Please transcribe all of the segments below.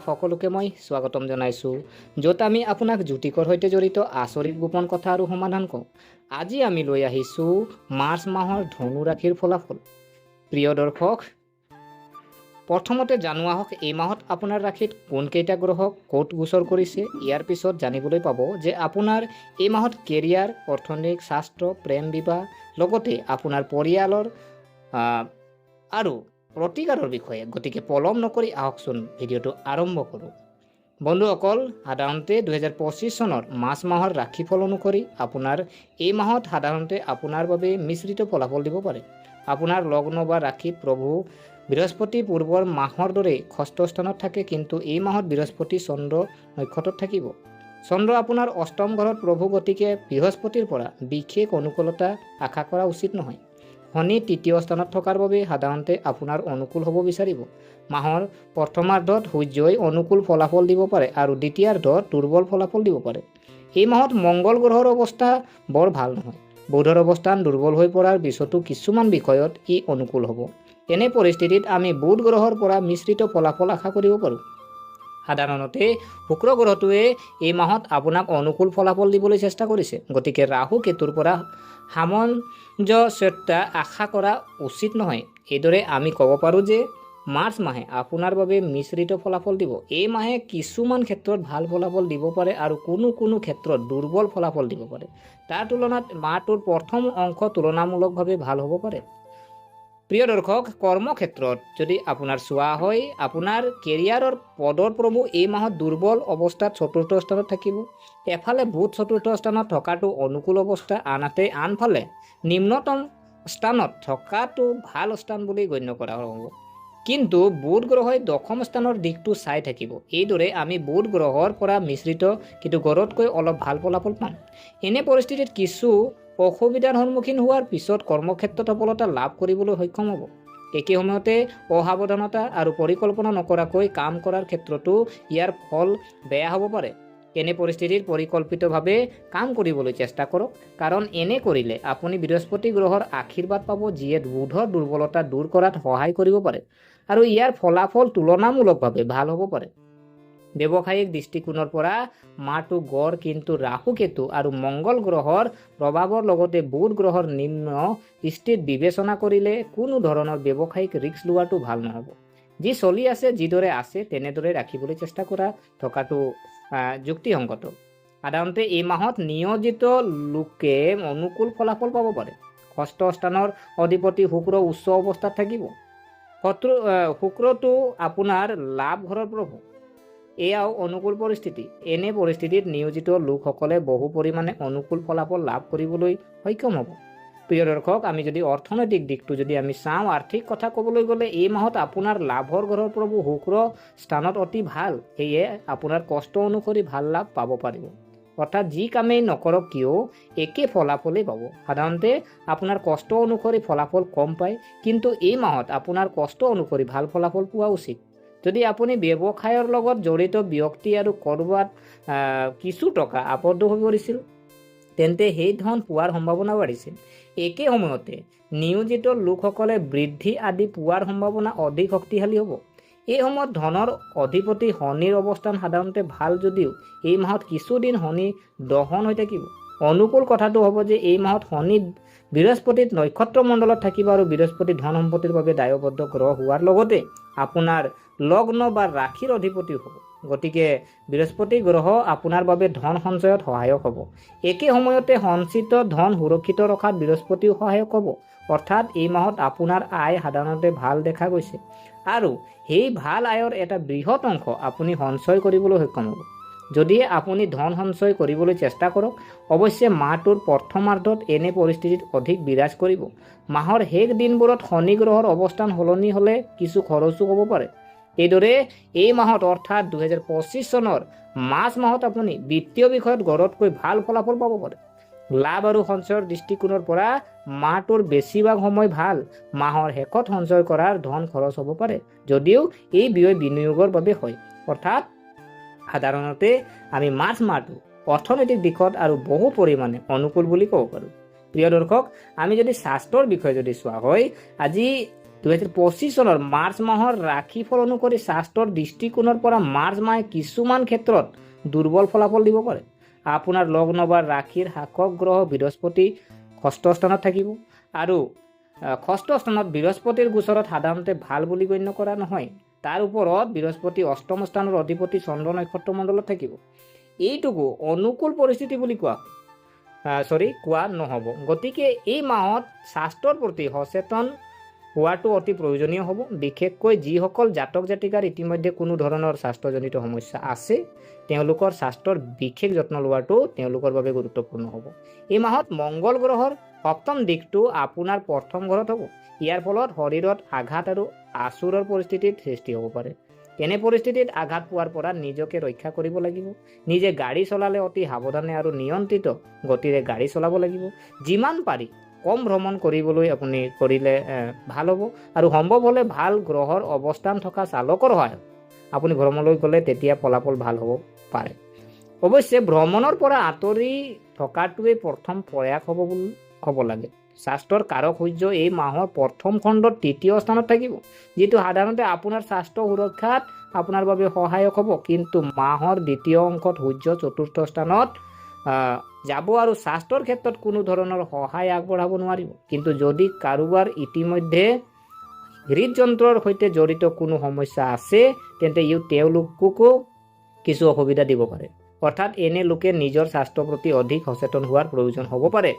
সকলোকে মই স্বাগতম জনাইছোঁ, য'ত আমি আপোনাক জ্যোতিষৰ সৈতে জড়িত আচৰিত গোপন কথা আৰু সমাধান কওঁ। আজি আমি লৈ আহিছোঁ মাৰ্চ মাহৰ ধনু ৰাশিৰ ফলাফল। প্ৰিয় দৰ্শক, প্ৰথমতে জানোৱা হওক এই মাহত আপোনাৰ ৰাশিত কোনকেইটা গ্ৰহ ক'ত গোচৰ কৰিছে। ইয়াৰ পিছত জানিবলৈ পাব যে আপোনাৰ এই মাহত কেৰিয়াৰ, অৰ্থনৈতিক, স্বাস্থ্য, প্ৰেম, বিবাহ, লগতে আপোনাৰ পৰিয়ালৰ আৰু প্ৰতিকাৰৰ বিষয়ে। গতিকে পলম নকৰি আহকচোন ভিডিঅ'টো আৰম্ভ কৰোঁ। বন্ধুসকল, সাধাৰণতে 2025 চনৰ মাৰ্চ মাহৰ ৰাশিফল অনুসৰি আপোনাৰ এই মাহত সাধাৰণতে আপোনাৰ বাবে মিশ্ৰিত ফলাফল দিব পাৰে। আপোনাৰ লগ্ন বা ৰাশিত প্ৰভু বৃহস্পতি পূৰ্বৰ মাহৰ দৰে ষষ্ঠ স্থানত থাকে, কিন্তু এই মাহত বৃহস্পতি চন্দ্ৰ নক্ষত্ৰত থাকিব। চন্দ্ৰ আপোনাৰ অষ্টম ঘৰত প্ৰভু, গতিকে বৃহস্পতিৰ পৰা বিশেষ অনুকূলতা আশা কৰা উচিত নহয়। শনি তৃতীয় স্থানত থকাৰ বাবে সাধাৰণতে আপোনাৰ অনুকূল হ'ব বিচাৰিব। মাহৰ প্ৰথমাৰ্ধত সূৰ্যই অনুকূল ফলাফল দিব পাৰে আৰু দ্বিতীয়াৰ্ধত দুৰ্বল ফলাফল দিব পাৰে। এই মাহত মংগল গ্ৰহৰ অৱস্থা বৰ ভাল নহয়। বুধৰ অৱস্থান দুৰ্বল হৈ পৰাৰ পিছতো কিছুমান বিষয়ত ই অনুকূল হ'ব। এনে পৰিস্থিতিত আমি বুধ গ্ৰহৰ পৰা মিশ্ৰিত ফলাফল আশা কৰিব পাৰোঁ। সাধাৰণতে শুক্ৰ গ্ৰহটোৱে এই মাহত আপোনাক অনুকূল ফলাফল দিবলৈ চেষ্টা কৰিছে, গতিকে ৰাহু কেতুৰ পৰা সামঞ্জস্যতা আশা কৰা উচিত নহয়। এইদৰে আমি ক'ব পাৰোঁ যে মাৰ্চ মাহে আপোনাৰ বাবে মিশ্ৰিত ফলাফল দিব। এই মাহে কিছুমান ক্ষেত্ৰত ভাল ফলাফল দিব পাৰে আৰু কোনো ক্ষেত্ৰত দুৰ্বল ফলাফল দিব পাৰে। তাৰ তুলনাত মাহটোৰ প্ৰথম অংশ তুলনামূলকভাৱে ভাল হ'ব পাৰে। প্ৰিয় দৰ্শক, কৰ্মক্ষেত্ৰত যদি আপোনাৰ চোৱা হয়, আপোনাৰ কেৰিয়াৰৰ পদৰ প্ৰভু এই মাহত দুৰ্বল অৱস্থাত চতুৰ্থ স্থানত থাকিব। এফালে বুধ চতুৰ্থ স্থানত থকাটো অনুকূল অৱস্থা, আনফালে নিম্নতম স্থানত থকাটো ভাল স্থান বুলি গণ্য কৰা হ'ব। কিন্তু বুধ গ্ৰহই দশম স্থানৰ দিশটো চাই থাকিব। এইদৰে আমি বুধ গ্ৰহৰ পৰা মিশ্ৰিত কিন্তু গড়তকৈ অলপ ভাল ফলাফল পাম। এনে পৰিস্থিতিত কিছু অসুবিধাৰ সন্মুখীন হোৱাৰ পিছত কৰ্মক্ষেত্ৰত সফলতা লাভ কৰিবলৈ সক্ষম হ'ব। একে সময়তে অসাৱধানতা আৰু পৰিকল্পনা নকৰাকৈ কাম কৰাৰ ক্ষেত্ৰতো ইয়াৰ ফল বেয়া হ'ব পাৰে। এনে পৰিস্থিতিত পৰিকল্পিতভাৱে কাম কৰিবলৈ চেষ্টা কৰক, কাৰণ এনে কৰিলে আপুনি বৃহস্পতি গ্ৰহৰ আশীৰ্বাদ পাব, যিয়ে বুধৰ দুৰ্বলতা দূৰ কৰাত সহায় কৰিব পাৰে আৰু ইয়াৰ ফলাফল তুলনামূলকভাৱে ভাল হ'ব পাৰে। ব্যৱসায়িক দৃষ্টিকোণৰ পৰা মাহটো গড়, কিন্তু ৰাহু কেতু আৰু মংগল গ্ৰহৰ প্ৰভাৱৰ লগতে বুধ গ্ৰহৰ নিম্ন স্থিতি বিবেচনা কৰিলে কোনো ধৰণৰ ব্যৱসায়িক ৰিস্ক লোৱাটো ভাল নহ'ব। যি চলি আছে, যিদৰে আছে তেনেদৰে ৰাখিবলৈ চেষ্টা থকাটো যুক্তিসংগত। সাধাৰণতে এই মাহত নিয়োজিত লোকে অনুকূল ফলাফল পাব পাৰে। ষষ্ঠ স্থানৰ অধিপতি শুক্ৰ উচ্চ অৱস্থাত থাকিব। শুক্ৰটো আপোনাৰ লাভ ঘৰৰ প্ৰভু, এয়াও অনুকূল পৰিস্থিতি। এনে পৰিস্থিতিত নিয়োজিত লোকসকলে বহু পৰিমাণে অনুকূল ফলাফল লাভ কৰিবলৈ সক্ষম হ'ব। প্ৰিয় দৰ্শক, আমি যদি অৰ্থনৈতিক দিশটো যদি আমি চাওঁ, আৰ্থিক কথা ক'বলৈ গ'লে এই মাহত আপোনাৰ লাভৰ ঘৰৰ প্ৰভু শুক্ৰ স্থানত অতি ভাল, সেয়ে আপোনাৰ কষ্ট অনুসৰি ভাল লাভ পাব পাৰিব। অৰ্থাৎ যি কামেই নকৰক কিয় একে ফলাফলেই পাব। সাধাৰণতে আপোনাৰ কষ্ট অনুসৰি ফলাফল কম পায়, কিন্তু এই মাহত আপোনাৰ কষ্ট অনুসৰি ভাল ফলাফল পোৱা উচিত। যদি আপুনি ব্যৱসায়ৰ লগত জড়িত ব্যক্তি আৰু ক'ৰবাত কিছু টকা আবদ্ধ হৈ পৰিছিল, তেন্তে সেই ধন পোৱাৰ সম্ভাৱনা বাঢ়িছে। একে সময়তে নিয়োজিত লোকসকলে বৃদ্ধি আদি পোৱাৰ সম্ভাৱনা অধিক শক্তিশালী হ'ব। এই সময়ত ধনৰ অধিপতি শনিৰ অৱস্থান সাধাৰণতে ভাল যদিও এই মাহত কিছুদিন শনি দহন হৈ থাকিব। অনুকূল কথাটো হ'ব যে এই মাহত শনি বৃহস্পতিত নক্ষত্ৰ মণ্ডলত থাকিব আৰু বৃহস্পতি ধন সম্পত্তিৰ বাবে দায়বদ্ধ গ্ৰহ হোৱাৰ লগতে আপোনাৰ লগ্ন বা ৰাশিৰ অধিপতি হ'ব। গতিকে বৃহস্পতি গ্ৰহ আপোনাৰ বাবে ধন সঞ্চয়ত সহায়ক হ'ব। একে সময়তে সঞ্চিত ধন সুৰক্ষিত ৰখাত বৃহস্পতিও সহায়ক হ'ব। অৰ্থাৎ এই মাহত আপোনাৰ আয় সাধাৰণতে ভাল দেখা গৈছে আৰু সেই ভাল আয়ৰ এটা বৃহৎ অংশ আপুনি সঞ্চয় কৰিবলৈ সক্ষম হ'ব। যদি আপুনি ধন সঞ্চয় কৰিবলৈ চেষ্টা কৰক, অৱশ্যে মাহটোৰ প্ৰথমাৰ্ধত এনে পৰিস্থিতিত অধিক বিৰাজ কৰিব। মাহৰ শেষ দিনবোৰত শনি গ্ৰহৰ অৱস্থান সলনি হ'লে কিছু খৰচো হ'ব পাৰে। এইদৰে এই মাহত অৰ্থাৎ 2025 চনৰ মাৰ্চ মাহত আপুনি বিত্তীয় বিষয়ত গড়তকৈ ভাল ফলাফল পাব পাৰে। লাভ আৰু সঞ্চয়ৰ দৃষ্টিকোণৰ পৰা মাহটোৰ বেছিভাগ সময় ভাল। মাহৰ শেষত সঞ্চয় কৰাৰ ধন খৰচ হ'ব পাৰে, যদিও এই ব্যয় বিনিয়োগৰ বাবে হয়। অৰ্থাৎ সাধাৰণতে আমি মাৰ্চ মাহটো অৰ্থনৈতিক দিশত আৰু বহু পৰিমাণে অনুকূল বুলি ক'ব পাৰোঁ। প্ৰিয় দৰ্শক, আমি যদি স্বাস্থ্যৰ বিষয়ে যদি চোৱা হয়, আজি 2025 চনৰ মাৰ্চ মাহৰ ৰাশিফল অনুসৰি শাস্ত্ৰৰ দৃষ্টিকোণৰ পৰা মাৰ্চ মাহে কিছুমান ক্ষেত্ৰত দুৰ্বল ফলাফল দিব পাৰে। আপোনাৰ লগ্ন বা ৰাশিৰ শাসক গ্ৰহ বৃহস্পতি ষষ্ঠ স্থানত থাকিব আৰু ষষ্ঠ স্থানত বৃহস্পতিৰ গোচৰত সাধাৰণতে ভাল বুলি গণ্য কৰা নহয়। তাৰ ওপৰত বৃহস্পতি অষ্টম স্থানৰ অধিপতি চন্দ্ৰ নক্ষত্ৰ মণ্ডলত থাকিব। এইটোকো অনুকূল পৰিস্থিতি বুলি কোৱা নহ'ব। গতিকে এই মাহত স্বাস্থ্যৰ প্ৰতি সচেতন হোৱাটো অতি প্ৰয়োজনীয় হ'ব। বিশেষকৈ যিসকল জাতক জাতিকাৰ ইতিমধ্যে কোনো ধৰণৰ স্বাস্থ্যজনিত সমস্যা আছে, তেওঁলোকৰ স্বাস্থ্যৰ বিশেষ যত্ন লোৱাটো তেওঁলোকৰ বাবে গুৰুত্বপূৰ্ণ হ'ব। এই মাহত মংগল গ্ৰহৰ সপ্তম দিশটো আপোনাৰ প্ৰথম ঘৰত হ'ব। ইয়াৰ ফলত শৰীৰত আঘাত আৰু আচুৰৰ পৰিস্থিতিৰ সৃষ্টি হ'ব পাৰে। এনে পৰিস্থিতিত আঘাত পোৱাৰ পৰা নিজকে ৰক্ষা কৰিব লাগিব। নিজে গাড়ী চলালে অতি সাৱধানে আৰু নিয়ন্ত্ৰিত গতিৰে গাড়ী চলাব লাগিব। যিমান পাৰি কম ভ্ৰমণ কৰিবলৈ আপুনি কৰিলে ভাল হ'ব আৰু সম্ভৱ হ'লে ভাল গ্ৰহৰ অৱস্থান থকা চালকৰ সহায়ত আপুনি ভ্ৰমণলৈ গ'লে তেতিয়া ফলাফল ভাল হ'ব পাৰে। অৱশ্যে ভ্ৰমণৰ পৰা আঁতৰি থকাটোৱে প্ৰথম প্ৰয়াস হ'ব লাগে। স্বাস্থ্যৰ কাৰক সূৰ্য এই মাহৰ প্ৰথম খণ্ডত তৃতীয় স্থানত থাকিব, যিটো সাধাৰণতে আপোনাৰ স্বাস্থ্য সুৰক্ষাত আপোনাৰ বাবে সহায়ক হ'ব। কিন্তু মাহৰ দ্বিতীয় অংশত সূৰ্য চতুৰ্থ স্থানত যাব আৰু স্বাস্থ্যৰ ক্ষেত্ৰত কোনো ধৰণৰ সহায় আগবঢ়াব নোৱাৰিব। কিন্তু যদি কাৰোবাৰ ইতিমধ্যে হৃদযন্ত্ৰৰ সৈতে জড়িত কোনো সমস্যা আছে, তেন্তে তেওঁলোককো কিছু অসুবিধা দিব পাৰে। অৰ্থাৎ এনে লোকে নিজৰ স্বাস্থ্যৰ প্ৰতি অধিক সচেতন হোৱাৰ প্ৰয়োজন হ'ব পাৰে।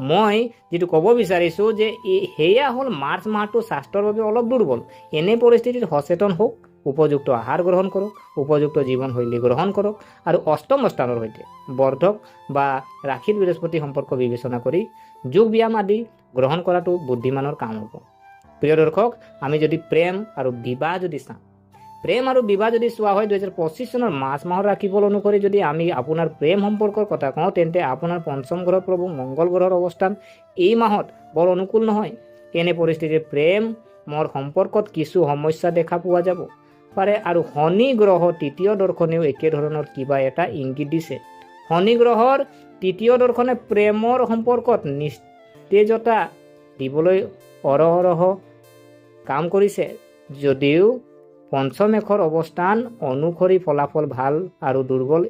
মই যিটো ক'ব বিচাৰিছোঁ যে সেয়া হ'ল মাৰ্চ মাহটো স্বাস্থ্যৰ বাবে অলপ দুৰ্বল। এনে পৰিস্থিতিত সচেতন হওক, উপযুক্ত আহাৰ গ্ৰহণ কৰক, উপযুক্ত জীৱনশৈলী গ্ৰহণ কৰক আৰু অষ্টম স্থানৰ সৈতে বৰ্ধক বা ৰাশিৰ বৃহস্পতি সম্পৰ্ক বিবেচনা কৰি যোগ ব্যায়াম আদি গ্ৰহণ কৰাটো বুদ্ধিমানৰ কাম হ'ব। প্ৰিয় দৰ্শক, আমি যদি প্ৰেম আৰু বিবাহ যদি চোৱা হয় 2025 চনৰ মাৰ্চ মাহৰ ৰাশিফল অনুসৰি যদি আমি আপোনাৰ প্ৰেম সম্পৰ্কৰ কথা কওঁ, তেন্তে আপোনাৰ পঞ্চম ঘৰৰ প্ৰভু মংগল গ্ৰহৰ অৱস্থান এই মাহত বৰ অনুকূল নহয়। এনে পৰিস্থিতিত প্ৰেমৰ সম্পৰ্কত কিছু সমস্যা দেখা পোৱা যাব পাৰে আৰু শনি গ্ৰহ তৃতীয় দৰ্শনেও একেধৰণৰ কিবা এটা ইংগিত দিছে। শনি গ্ৰহৰ তৃতীয় দৰ্শনে প্ৰেমৰ সম্পৰ্কত নিস্তেজতা দিবলৈ অৰহ কাম কৰিছে, যদিও পঞ্চম একৰ অৱস্থান অনুসৰি ফলাফল ভাল আৰু দুৰ্বল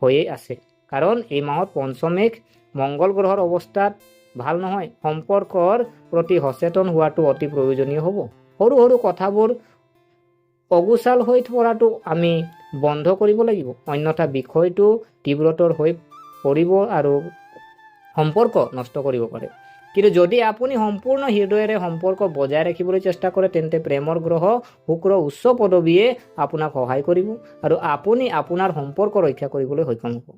হৈয়ে আছে। কাৰণ এই মাহত পঞ্চম এক মংগল গ্ৰহৰ অৱস্থাত ভাল নহয়। সম্পৰ্কৰ প্ৰতি সচেতন হোৱাটো অতি প্ৰয়োজনীয় হ'ব। সৰু সৰু কথাবোৰ অগোচাল হৈ পৰাটো আমি বন্ধ কৰিব লাগিব, অন্যথা বিষয়টো তীব্ৰতৰ হৈ পৰিব আৰু সম্পৰ্ক নষ্ট কৰিব পাৰে। কিন্তু যদি আপুনি সম্পূৰ্ণ হৃদয়েৰে সম্পৰ্ক বজাই ৰাখিবলৈ চেষ্টা কৰে, তেন্তে প্ৰেমৰ গ্ৰহ শুক্ৰ উচ্চ পদবীয়ে আপোনাক সহায় কৰিব আৰু আপুনি আপোনাৰ সম্পৰ্ক ৰক্ষা কৰিবলৈ সক্ষম হ'ব।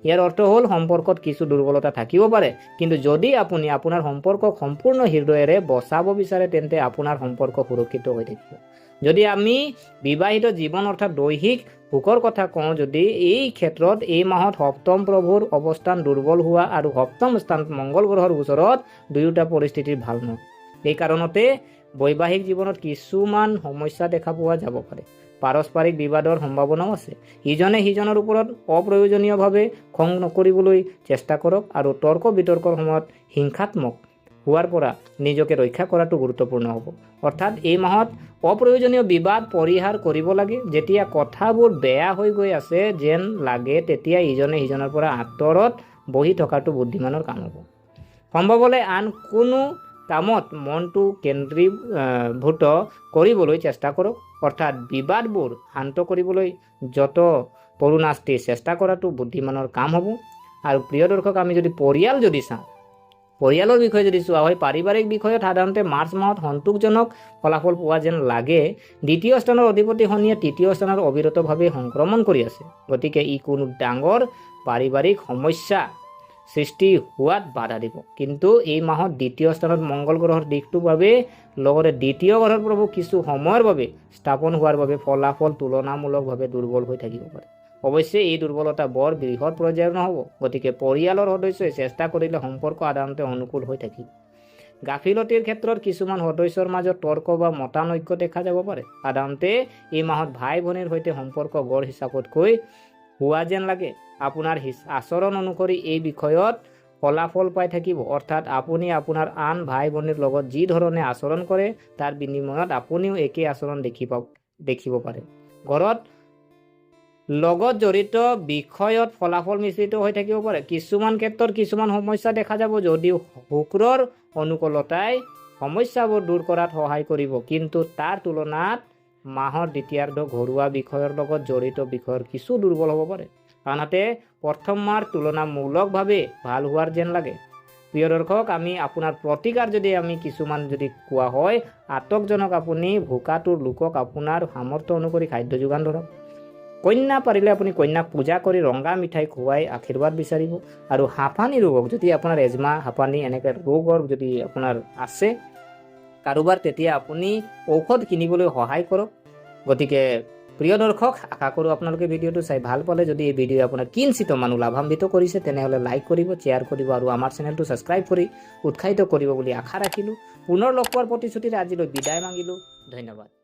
ইয়াৰ অৰ্থ হ'ল সম্পৰ্কত কিছু দুৰ্বলতা থাকিব পাৰে, কিন্তু যদি আপুনি আপোনাৰ সম্পৰ্কক সম্পূৰ্ণ হৃদয়েৰে বচাব বিচাৰে, তেন্তে আপোনাৰ সম্পৰ্ক সুৰক্ষিত হৈ থাকিব। যদি আমি বিবাহিত জীৱন অৰ্থাৎ দৈহিক সুখৰ কথা কওঁ, যদি এই ক্ষেত্ৰত এই মাহত সপ্তম প্ৰভুৰ অৱস্থান দুৰ্বল হোৱা আৰু সপ্তম স্থানত মংগল গ্ৰহৰ ওচৰত দুয়োটা পৰিস্থিতি ভাল নহয়। এই কাৰণতে বৈবাহিক জীৱনত কিছুমান সমস্যা দেখা পোৱা যাব পাৰে। পাৰস্পৰিক বিবাদৰ সম্ভাৱনাও আছে। ইজনে সিজনৰ ওপৰত অপ্ৰয়োজনীয়ভাৱে খং নকৰিবলৈ চেষ্টা কৰক আৰু তৰ্ক বিতৰ্কৰ সময়ত হিংসাত্মক হোৱাৰ পৰা নিজকে ৰক্ষা কৰাটো গুৰুত্বপূৰ্ণ হ'ব। অৰ্থাৎ এই মাহত অপ্ৰয়োজনীয় বিবাদ পৰিহাৰ কৰিব লাগে। যেতিয়া কথাবোৰ বেয়া হৈ গৈ আছে যেন লাগে, তেতিয়া ইজনে সিজনৰ পৰা আঁতৰত বহি থকাটো বুদ্ধিমানৰ কাম হ'ব। সম্ভৱ হ'লে আন কোনো কামত মনটো কেন্দ্ৰীভূত কৰিবলৈ চেষ্টা কৰক। অৰ্থাৎ বিবাদবোৰ শান্ত কৰিবলৈ যত পৰোনাস্তি চেষ্টা কৰাটো বুদ্ধিমানৰ কাম হ'ব। আৰু প্ৰিয় দৰ্শক, আমি যদি পৰিয়ালৰ বিষয়ে যদি চোৱা হয়, পাৰিবাৰিক বিষয়ত সাধাৰণতে মাৰ্চ মাহত সন্তোষজনক ফলাফল পোৱা যেন লাগে। দ্বিতীয় স্থানৰ অধিপতি শনিয়ে তৃতীয় স্থানত অবিৰতভাৱে সংক্ৰমণ কৰি আছে। গতিকে ই কোনো ডাঙৰ পাৰিবাৰিক সমস্যা সৃষ্টি হোৱাত বাধা দিব। কিন্তু এই মাহত দ্বিতীয় স্থানত মংগল গ্ৰহৰ দিশটোৰ বাবে লগতে দ্বিতীয় ঘৰৰ প্ৰভু কিছু সময়ৰ বাবে স্থাপন হোৱাৰ বাবে ফলাফল তুলনামূলকভাৱে দুৰ্বল হৈ থাকিব পাৰে। অৱশ্যে এই দুৰ্বলতা বৰ বৃহৎ পৰ্যায়ৰ নহ'ব। গতিকে পৰিয়ালৰ সদস্যই চেষ্টা কৰিলে সম্পৰ্ক সাধাৰণতে অনুকূল হৈ থাকিব। গাফিলতিৰ ক্ষেত্ৰত কিছুমান সদস্যৰ মাজত তৰ্ক বা মতানৈক্য দেখা যাব পাৰে। সাধাৰণতে এই মাহত ভাই ভনীৰ সৈতে সম্পৰ্ক গড় হিচাপতকৈ হোৱা যেন লাগে। আপোনাৰ আচৰণ অনুসৰি এই বিষয়ত ফলাফল পাই থাকিব। অৰ্থাৎ আপুনি আপোনাৰ আন ভাই ভনীৰ লগত যি ধৰণে আচৰণ কৰে তাৰ বিনিময়ত আপুনিও একেই আচৰণ দেখিব পাৰে। ঘৰত লগত জড়িত বিষয়ত ফলাফল মিশ্ৰিত হৈ থাকিব পাৰে। কিছুমান ক্ষেত্ৰত কিছুমান সমস্যা দেখা যাব যদিও শুক্ৰৰ অনুকূলতাই সমস্যাবোৰ দূৰ কৰাত সহায় কৰিব, কিন্তু তাৰ তুলনাত মাহৰ দ্বিতীয়াৰ্ধ ঘৰুৱা বিষয়ৰ লগত জড়িত বিষয়ৰ কিছু দুৰ্বল হ'ব পাৰে। আনহাতে প্ৰথম মাহ তুলনামূলকভাৱে ভাল হোৱাৰ যেন লাগে। প্ৰিয় দৰ্শক, আমি আপোনাৰ প্ৰতিকাৰ যদি কিছুমান কোৱা হয়, আটকজনক আপুনি ভোকাটোৰ লোকক আপোনাৰ সামৰ্থ্য অনুসৰি খাদ্য যোগান ধৰক। কন্যা পাৰিলে আপুনি কন্যাক পূজা কৰি ৰঙা মিঠাই খুৱাই আশীৰ্বাদ বিচাৰিব। আৰু হাঁফানি ৰোগক, যদি আপোনাৰ এজমা হাঁফানি এনেকৈ ৰোগৰ যদি আপোনাৰ আছে কাৰোবাৰ, তেতিয়া আপুনি ঔষধ কিনিবলৈ সহায় কৰক। গতিকে প্ৰিয় দৰ্শক, আশা কৰোঁ আপোনালোকে ভিডিঅ'টো চাই ভাল পালে। যদি এই ভিডিঅ' আপোনাৰ কিঞ্চিত মানুহ লাভান্বিত কৰিছে তেনেহ'লে লাইক কৰিব, শ্বেয়াৰ কৰিব আৰু আমাৰ চেনেলটো ছাবস্ক্ৰাইব কৰি উৎসাহিত কৰিব বুলি আশা ৰাখিলোঁ। পুনৰ লগ পোৱাৰ প্ৰতিশ্ৰুতিৰে আজিলৈ বিদায় মাগিলোঁ। ধন্যবাদ।